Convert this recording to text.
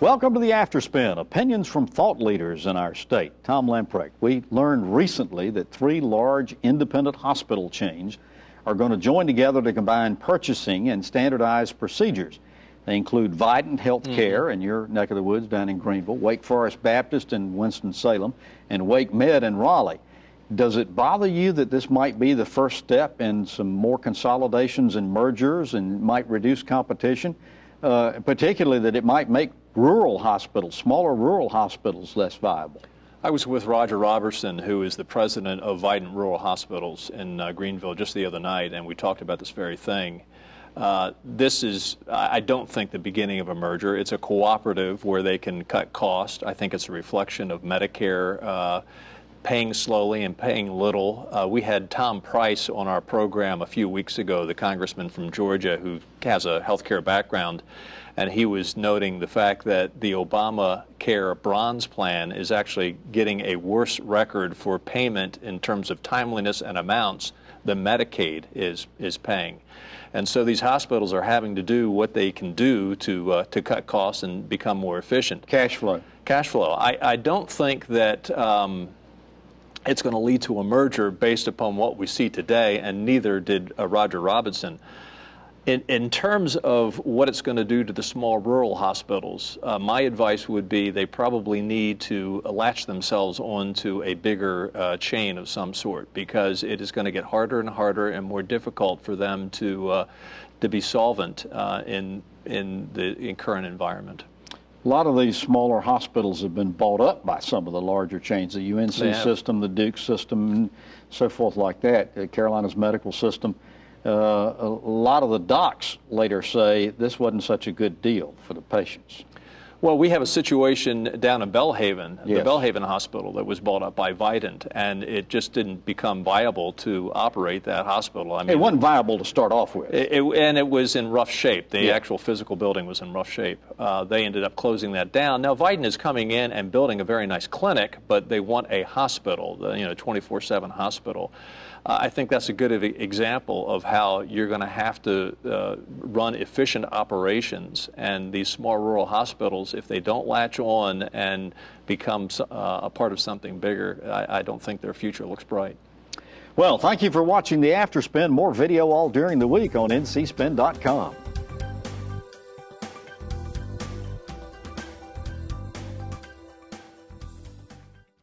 Welcome to the Afterspin, opinions from thought leaders in our state. Tom Lamprecht. We learned recently that 3 large independent hospital chains are going to join together to combine purchasing and standardize procedures. They include Vidant Health in your neck of the woods down in Greenville, Wake Forest Baptist in Winston-Salem, and Wake Med in Raleigh. Does it bother you that this might be the first step in some more consolidations and mergers and might reduce competition? Particularly that it might make rural hospitals, smaller rural hospitals, less viable? I was with Roger Robertson, who is the president of Vidant Rural Hospitals in Greenville, just the other night, and we talked about this very thing. This is, I don't think, the beginning of a merger. It's a cooperative where they can cut costs. I think it's a reflection of Medicare paying slowly and paying little. We had Tom Price on our program a few weeks ago, the congressman from Georgia who has a healthcare background, and he was noting the fact that the Obamacare Bronze plan is actually getting a worse record for payment in terms of timeliness and amounts than Medicaid is paying. And so these hospitals are having to do what they can do to cut costs and become more efficient. Cash flow. Cash flow. I don't think that it's going to lead to a merger based upon what we see today, and neither did Roger Robertson. In terms of what it's going to do to the small rural hospitals, my advice would be they probably need to latch themselves onto a bigger chain of some sort, because it is going to get harder and harder and more difficult for them to be solvent in the current environment. A lot of these smaller hospitals have been bought up by some of the larger chains, the UNC system, the Duke system, and so forth like that, Carolina's medical system. A lot of the docs later say this wasn't such a good deal for the patients. Well, we have a situation down in Belhaven, the Belhaven Hospital that was bought up by Vidant, and it just didn't become viable to operate that hospital. I mean, it wasn't viable to start off with. And it was in rough shape. The actual physical building was in rough shape. They ended up closing that down. Now, Vidant is coming in and building a very nice clinic, but they want a hospital, 24/7 hospital. I think that's a good example of how you're going to have to run efficient operations, and these small rural hospitals, if they don't latch on and become a part of something bigger, I don't think their future looks bright. Well, thank you for watching the Afterspin. More video all during the week on ncspin.com.